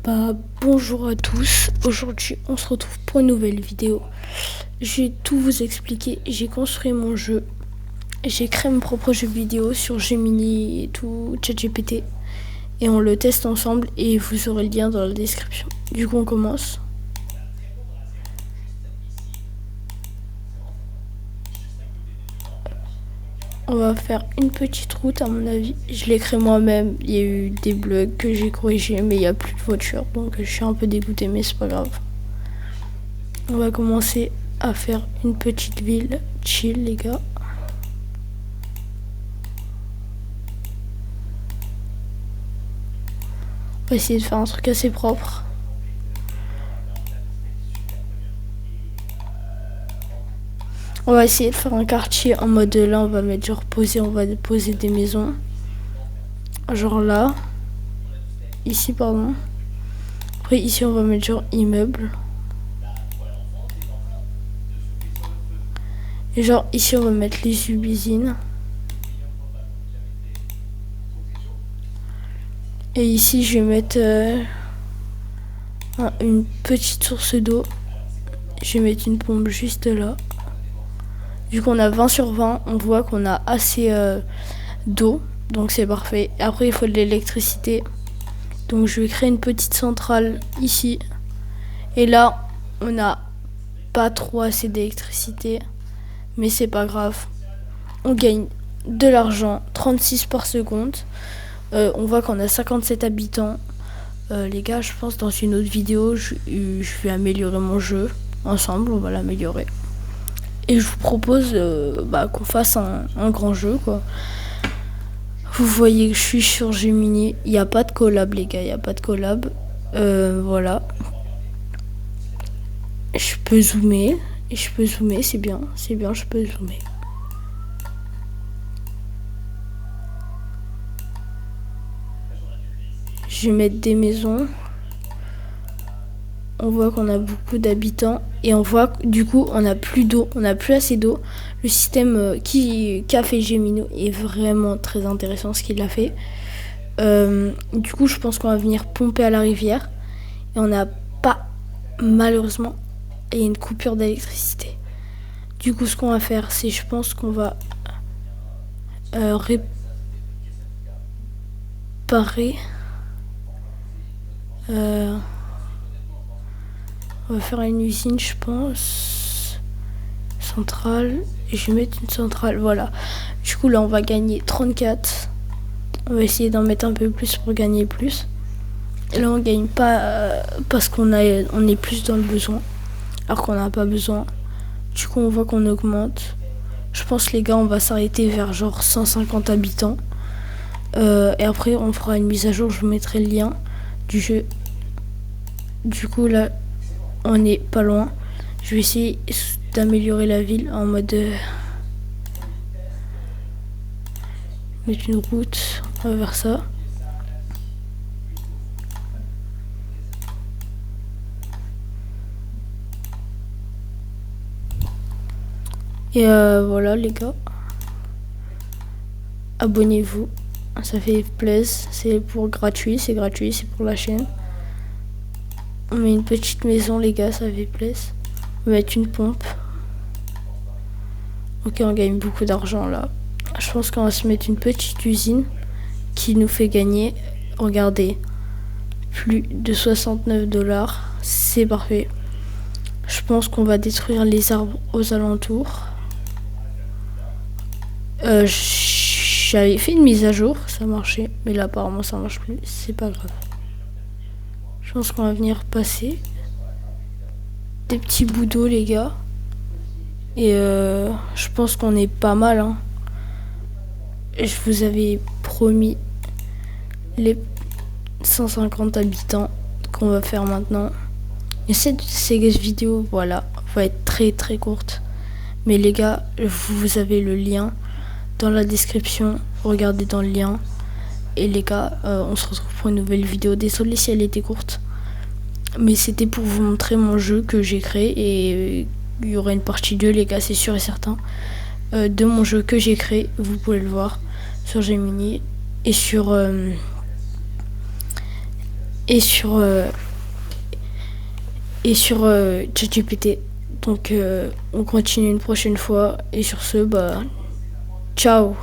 Bonjour à tous, aujourd'hui on se retrouve pour une nouvelle vidéo. Je vais tout vous expliquer, j'ai construit mon jeu, j'ai créé mon propre jeu vidéo sur Gemini et tout, ChatGPT, et on le teste ensemble et vous aurez le lien dans la description. Du coup on commence. On va faire une petite route à mon avis, je l'ai créé moi-même, il y a eu des bugs que j'ai corrigés mais il n'y a plus de voiture donc je suis un peu dégoûté mais c'est pas grave. On va commencer à faire une petite ville chill les gars. On va essayer de faire un truc assez propre. On va essayer de faire un quartier en mode là on va mettre genre poser, on va poser des maisons. Genre là. Ici pardon. Après ici on va mettre genre immeuble. Et genre ici on va mettre les subusines. Et ici je vais mettre une petite source d'eau. Je vais mettre une pompe juste là. Vu qu'on a 20 sur 20, on voit qu'on a assez d'eau. Donc c'est parfait. Après il faut de l'électricité. Donc je vais créer une petite centrale ici. Et là, on n'a pas trop assez d'électricité. Mais c'est pas grave. On gagne de l'argent, 36 par seconde. On voit qu'on a 57 habitants. Les gars, je pense dans une autre vidéo, je vais améliorer mon jeu. Ensemble, on va l'améliorer. Et je vous propose qu'on fasse un grand jeu, quoi. Vous voyez que je suis sur Gemini. Il n'y a pas de collab, les gars. Il n'y a pas de collab. Voilà. Je peux zoomer. C'est bien. C'est bien, je peux zoomer. Je vais mettre des maisons. On voit qu'on a beaucoup d'habitants. Et on voit que du coup, on n'a plus d'eau. On n'a plus assez d'eau. Le système qu'a fait Gemini est vraiment très intéressant ce qu'il a fait. Du coup, je pense qu'on va venir pomper à la rivière. Et on n'a pas, malheureusement, il y a une coupure d'électricité. Du coup, ce qu'on va faire, c'est je pense qu'on va réparer. On va faire une usine, je pense. Centrale. Et je vais mettre une centrale. Voilà. Du coup, là, on va gagner 34. On va essayer d'en mettre un peu plus pour gagner plus. Et là, on gagne pas parce qu'on est plus dans le besoin. Alors qu'on n'a pas besoin. Du coup, on voit qu'on augmente. Je pense, les gars, on va s'arrêter vers genre 150 habitants. Et après, on fera une mise à jour. Je vous mettrai le lien du jeu. Du coup, là, on est pas loin. Je vais essayer d'améliorer la ville en mode mettre une route. On va vers ça. Et voilà les gars. Abonnez-vous. Ça fait plaisir. C'est gratuit, c'est pour la chaîne. On met une petite maison les gars, ça fait plaisir. On va mettre une pompe. Ok, on gagne beaucoup d'argent là. Je pense qu'on va se mettre une petite usine qui nous fait gagner, regardez, plus de 69 $. C'est parfait. Je pense qu'on va détruire les arbres aux alentours. J'avais fait une mise à jour, ça marchait. Mais là apparemment ça marche plus, c'est pas grave. Je pense qu'on va venir passer des petits bouts d'eau les gars. Et je pense qu'on est pas mal hein. Je vous avais promis les 150 habitants qu'on va faire maintenant. Et cette vidéo voilà va être très très courte. Mais les gars, vous avez le lien dans la description. Regardez dans le lien. Et les gars, on se retrouve pour une nouvelle vidéo. Désolé si elle était courte. Mais c'était pour vous montrer mon jeu que j'ai créé. Et il y aura une partie 2 les gars, c'est sûr et certain. De mon jeu que j'ai créé. Vous pouvez le voir sur Gemini. Et sur et sur ChatGPT. Donc on continue une prochaine fois et sur ce, bah ciao.